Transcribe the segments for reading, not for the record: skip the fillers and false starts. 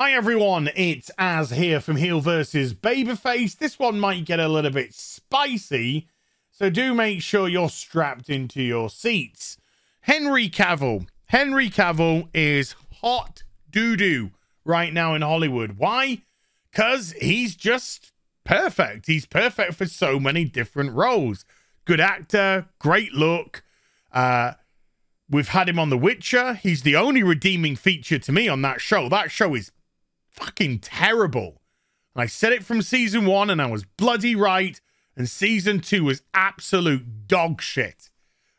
Hi everyone, it's Az here from HeelvsBabyface. This one might get a little bit spicy, so do make sure you're strapped into your seats. Henry Cavill. Henry Cavill is hot doo-doo right now in Hollywood. Why? Because he's just perfect. He's perfect for so many different roles. Good actor, great look. We've had him on The Witcher. He's the only redeeming feature to me on that show. That show is fucking terrible. I said it from season 1 and I was bloody right. And season 2 was absolute dog shit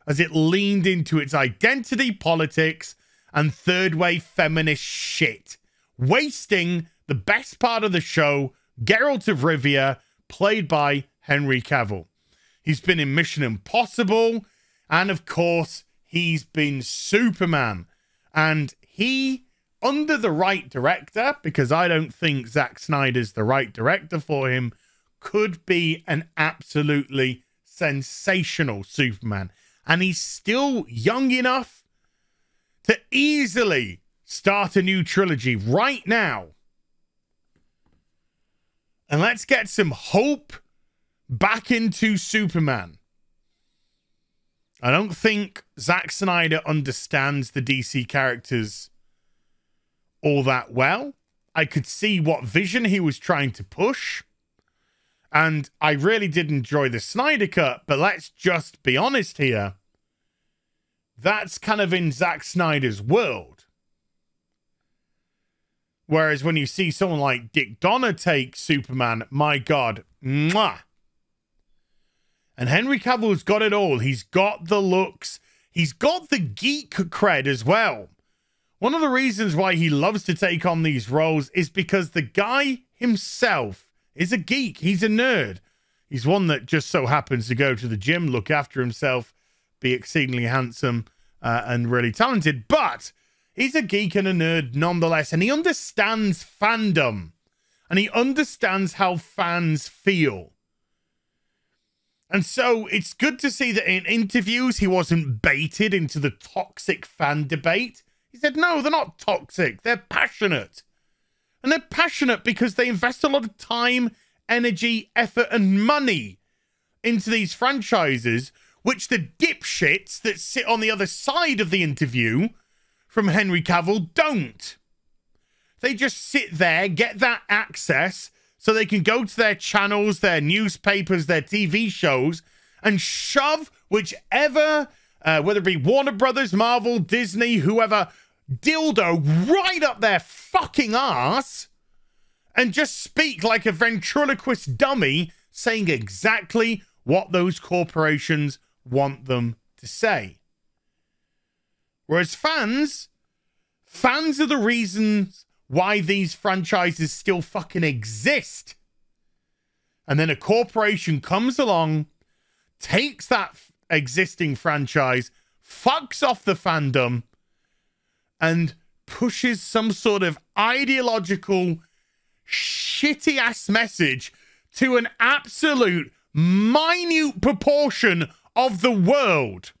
as it leaned into its identity politics and third-wave feminist shit, wasting the best part of the show, Geralt of Rivia, played by Henry Cavill. He's been in Mission Impossible, and of course, he's been Superman. And he, under the right director, because I don't think Zack Snyder's the right director for him, could be an absolutely sensational Superman. And he's still young enough to easily start a new trilogy right now. And let's get some hope back into Superman. I don't think Zack Snyder understands the DC characters all that well. I could see what vision he was trying to push. And I really did enjoy the Snyder Cut, but let's just be honest here. That's kind of in Zack Snyder's world. Whereas when you see someone like Dick Donner take Superman, my God, mwah. And Henry Cavill's got it all. He's got the looks. He's got the geek cred as well. One of the reasons why he loves to take on these roles is because the guy himself is a geek. He's a nerd. He's one that just so happens to go to the gym, look after himself, be exceedingly handsome and really talented. But he's a geek and a nerd nonetheless. And he understands fandom. And he understands how fans feel. And so it's good to see that in interviews, he wasn't baited into the toxic fan debate. He said, no, they're not toxic. They're passionate. And they're passionate because they invest a lot of time, energy, effort, and money into these franchises, which the dipshits that sit on the other side of the interview from Henry Cavill don't. They just sit there, get that access, so they can go to their channels, their newspapers, their TV shows, and shove whichever, whether it be Warner Brothers, Marvel, Disney, whoever, dildo right up their fucking ass and just speak like a ventriloquist dummy saying exactly what those corporations want them to say. Whereas fans are the reasons why these franchises still fucking exist. And then a corporation comes along, takes that existing franchise, fucks off the fandom, and pushes some sort of ideological shitty ass message to an absolute minute proportion of the world.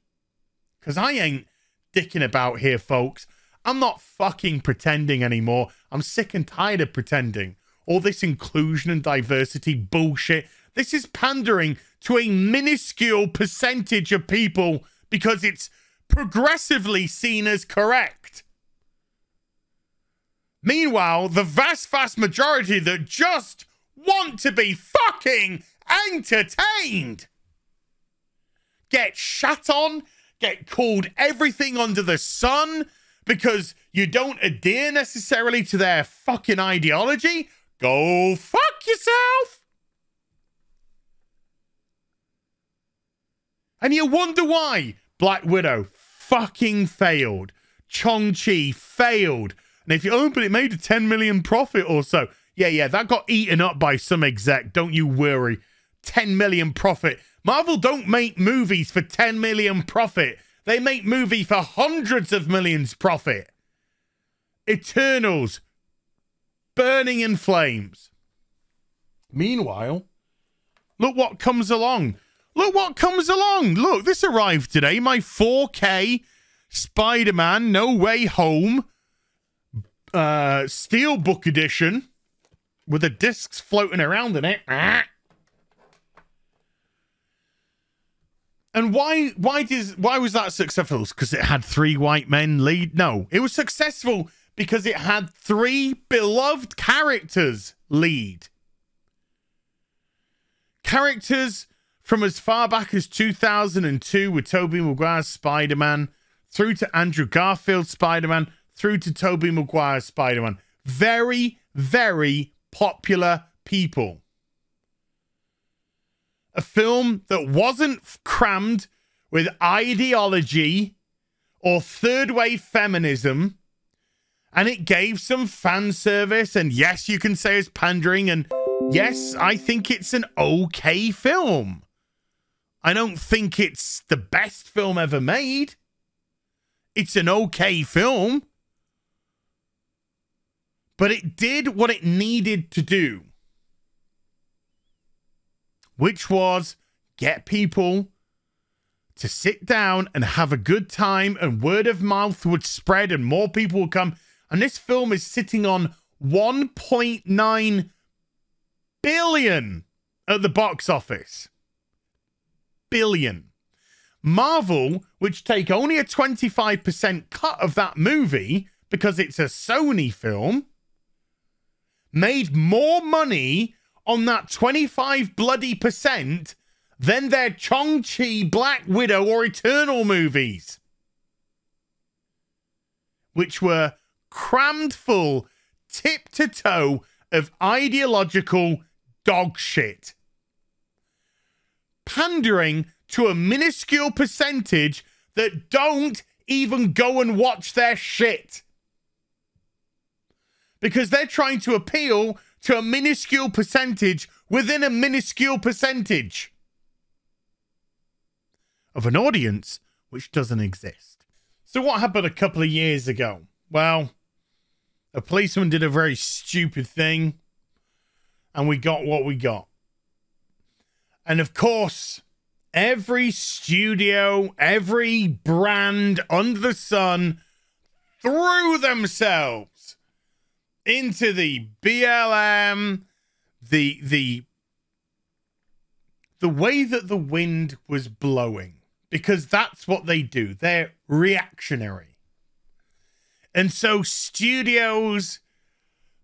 Because I ain't dicking about here, folks. I'm not fucking pretending anymore. I'm sick and tired of pretending. All this inclusion and diversity bullshit. This is pandering to a minuscule percentage of people because it's progressively seen as correct. Meanwhile, the vast majority that just want to be fucking entertained get shat on, get called everything under the sun because you don't adhere necessarily to their fucking ideology. Go fuck yourself. And you wonder why Black Widow fucking failed. Shang-Chi failed. And if you, oh, but it made a 10 million profit or so. Yeah, that got eaten up by some exec. Don't you worry. 10 million profit. Marvel don't make movies for 10 million profit. They make movies for hundreds of millions profit. Eternals. Burning in flames. Meanwhile, look what comes along. Look what comes along. Look, this arrived today. My 4K Spider-Man No Way Home Steelbook edition with the discs floating around in it. And why was that successful? Because it had 3 white men lead? No, it was successful because it had 3 beloved characters lead. Characters from as far back as 2002 with Tobey Maguire's Spider-Man, through to Andrew Garfield's Spider-Man, through to Tobey Maguire's Spider-Man. Very, very popular people. A film that wasn't crammed with ideology or third-wave feminism, and it gave some fan service, and yes, you can say it's pandering, and yes, I think it's an okay film. I don't think it's the best film ever made. It's an okay film. But it did what it needed to do, which was get people to sit down and have a good time, and word of mouth would spread and more people would come. And this film is sitting on 1.9 billion at the box office. Billion. Marvel, which take only a 25% cut of that movie because it's a Sony film, made more money on that 25 bloody percent than their Shang-Chi, Black Widow, or Eternal movies, which were crammed full, tip to toe, of ideological dog shit, pandering to a minuscule percentage that don't even go and watch their shit, because they're trying to appeal to a minuscule percentage within a minuscule percentage of an audience which doesn't exist. So what happened a couple of years ago? Well, a policeman did a very stupid thing, and we got what we got. And of course, every studio, every brand under the sun threw themselves into the BLM, the way that the wind was blowing, because that's what they do. They're reactionary. And so studios,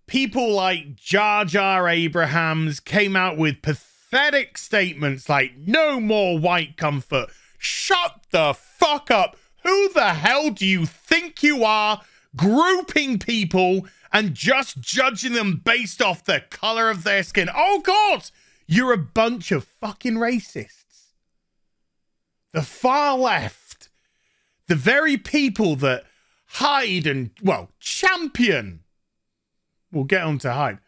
people like Jar Abrams came out with pathetic statements like, no more white comfort. Shut the fuck up. Who the hell do you think you are, grouping people and just judging them based off the color of their skin? Oh, God, you're a bunch of fucking racists. The far left, the very people that hide and, well, champion, we'll get on to hide,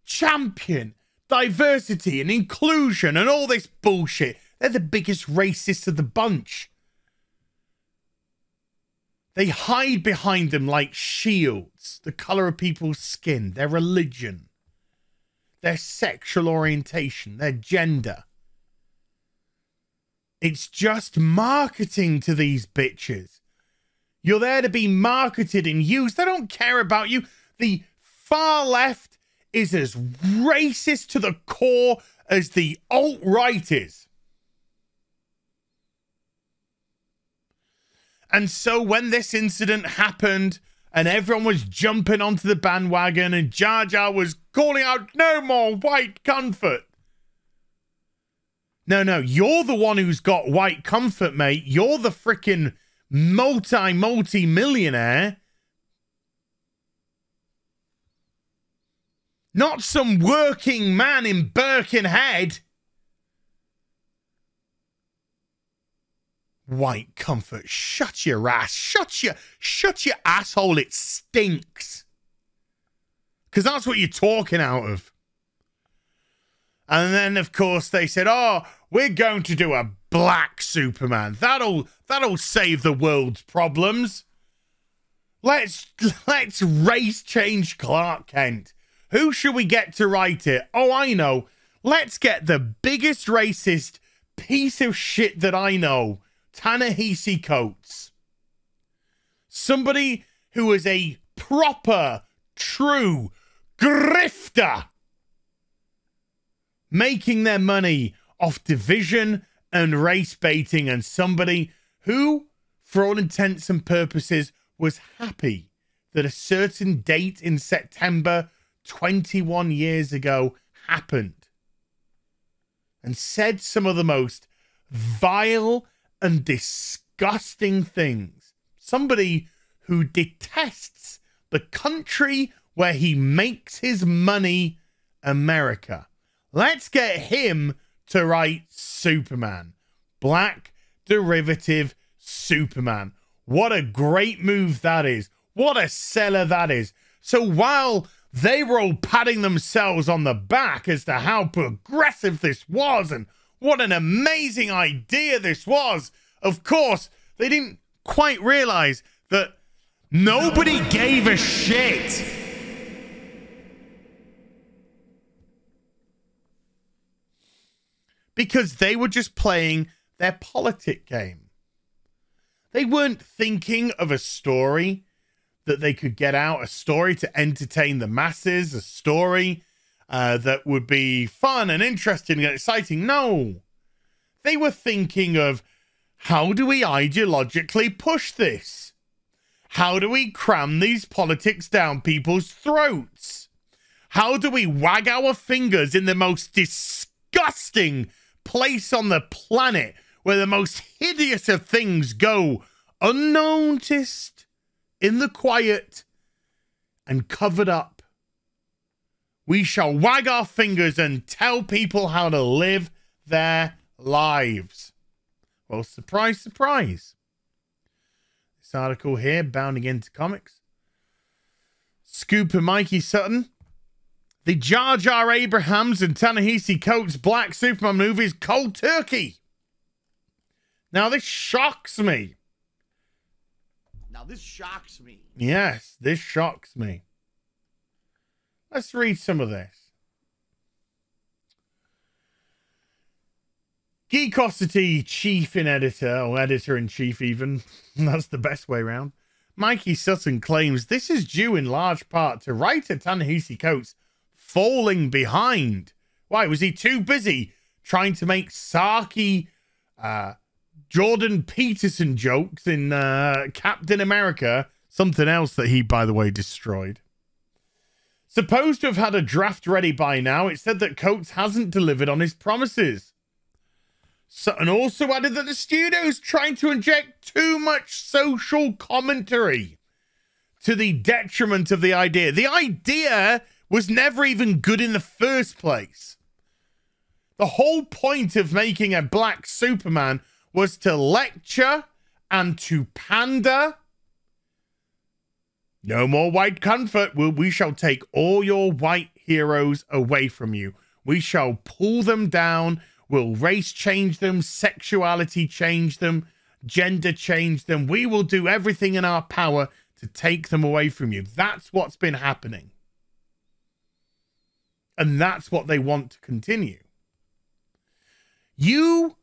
champion diversity and inclusion and all this bullshit. They're the biggest racists of the bunch. They hide behind them like shields. The color of people's skin, their religion, their sexual orientation, their gender. It's just marketing to these bitches. You're there to be marketed and used. They don't care about you. The far left is as racist to the core as the alt-right is. And so when this incident happened and everyone was jumping onto the bandwagon and Jar Jar was calling out, no more white comfort. No, you're the one who's got white comfort, mate. You're the freaking multi-millionaire. Not some working man in Birkenhead. White comfort. Shut your ass. Shut your asshole. It stinks. Because that's what you're talking out of. And then, of course, they said, oh, we're going to do a black Superman. That'll save the world's problems. Let's race change Clark Kent. Who should we get to write it? Oh, I know. Let's get the biggest racist piece of shit that I know. Ta-Nehisi Coates. Somebody who is a proper true grifter, making their money off division and race baiting, and somebody who, for all intents and purposes, was happy that a certain date in September 21 years ago happened, and said some of the most vile and disgusting things. Somebody who detests the country where he makes his money, America. Let's get him to write Superman. Black derivative Superman. What a great move that is. What a seller that is. So while they were all patting themselves on the back as to how progressive this was and what an amazing idea this was, of course, they didn't quite realize that nobody gave a shit. Because they were just playing their politic game. They weren't thinking of a story that they could get out, a story to entertain the masses, a story that would be fun and interesting and exciting. No. They were thinking of, how do we ideologically push this? How do we cram these politics down people's throats? How do we wag our fingers in the most disgusting place on the planet where the most hideous of things go unnoticed, in the quiet, and covered up? We shall wag our fingers and tell people how to live their lives. Well, surprise, surprise. This article here, bounding into comics. Scoop and Mikey Sutton. The Jar Abrams and Ta-Nehisi Coates Black Superman movie is cold turkey. Now, this shocks me. Yes, this shocks me. Let's read some of this. Geekosity chief-in-editor, or editor-in-chief even, that's the best way around, Mikey Sutton claims this is due in large part to writer Ta-Nehisi Coates falling behind. Why, was he too busy trying to make sarky Jordan Peterson jokes in Captain America, something else that he, by the way, destroyed? Supposed to have had a draft ready by now, it said that Coates hasn't delivered on his promises. Sutton also added that the studio's trying to inject too much social commentary to the detriment of the idea. The idea was never even good in the first place. The whole point of making a black Superman was to lecture and to pander. No more white comfort. We shall take all your white heroes away from you. We shall pull them down. We'll race change them, sexuality change them, gender change them. We will do everything in our power to take them away from you. That's what's been happening. And that's what they want to continue. You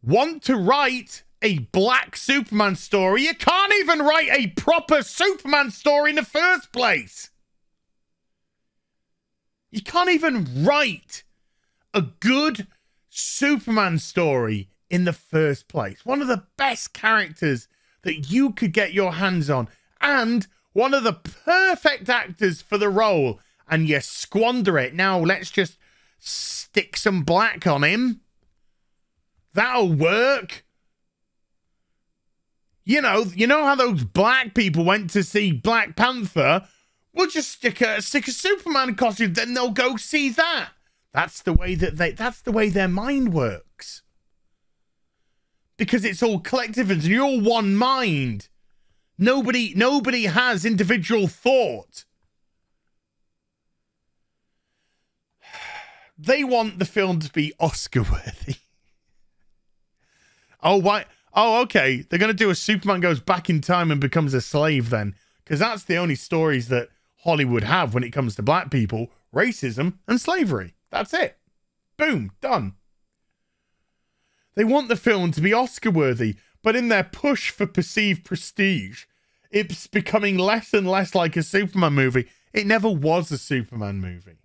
want to write a black Superman story. You can't even write a proper Superman story in the first place. You can't even write a good Superman story in the first place. One of the best characters that you could get your hands on, and one of the perfect actors for the role, and you squander it. Now let's just stick some black on him. That'll work. You know how those black people went to see Black Panther? We'll just stick a Superman costume, then they'll go see that. That's the way that's the way their mind works. Because it's all collective and you're all one mind. Nobody has individual thought. They want the film to be Oscar worthy. Oh, why? Oh, okay. They're going to do a Superman goes back in time and becomes a slave then. Because that's the only stories that Hollywood have when it comes to black people. Racism and slavery. That's it. Boom. Done. They want the film to be Oscar worthy. But in their push for perceived prestige, it's becoming less and less like a Superman movie. It never was a Superman movie.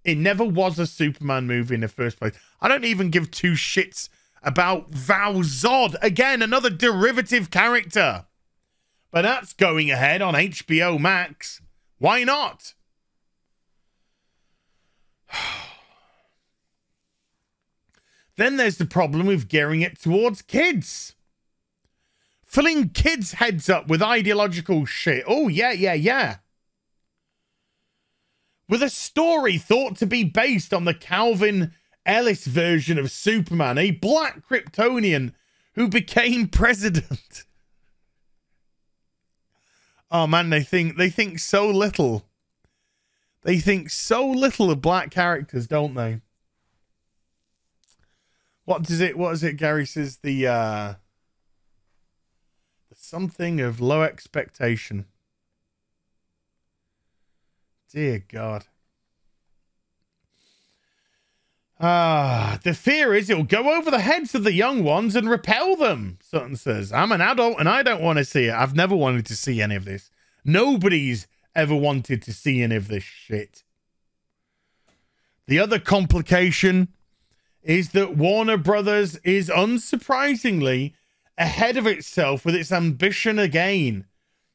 It never was a Superman movie in the first place. I don't even give two shits about Val Zod. Again, another derivative character. But that's going ahead on HBO Max. Why not? Then there's the problem with gearing it towards kids. Filling kids' heads up with ideological shit. Oh, yeah. With a story thought to be based on the Calvin Ellis version of Superman, a black Kryptonian who became president. Oh man, they think so little. They think so little of black characters, don't they? What is it? Gary says the something of low expectation. Dear God. The fear is it'll go over the heads of the young ones and repel them, Sutton says. I'm an adult and I don't want to see it. I've never wanted to see any of this. Nobody's ever wanted to see any of this shit. The other complication is that Warner Brothers is unsurprisingly ahead of itself with its ambition again.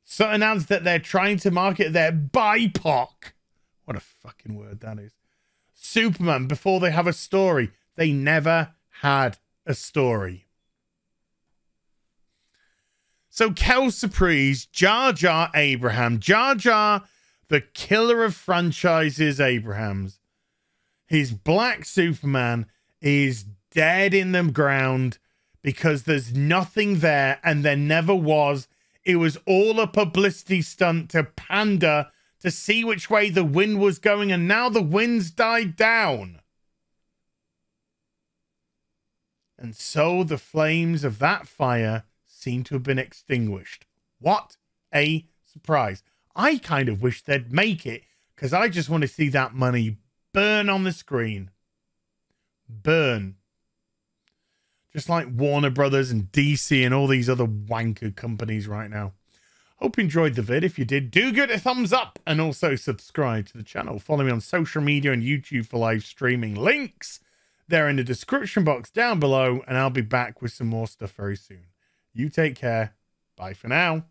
Sutton announced that they're trying to market their BIPOC. What a fucking word that is. Superman before they have a story. They never had a story. So Kel Surprise, Jar Abrams, Jar, the killer of franchises Abrams. His black Superman is dead in the ground because there's nothing there and there never was. It was all a publicity stunt to pander to see which way the wind was going, and now the wind's died down. And so the flames of that fire seem to have been extinguished. What a surprise. I kind of wish they'd make it, because I just want to see that money burn on the screen. Burn. Just like Warner Brothers and DC and all these other wanker companies right now. Hope you enjoyed the vid. If you did, do give it a thumbs up and also subscribe to the channel. Follow me on social media and YouTube for live streaming. Links, they're in the description box down below, and I'll be back with some more stuff very soon. You take care. Bye for now.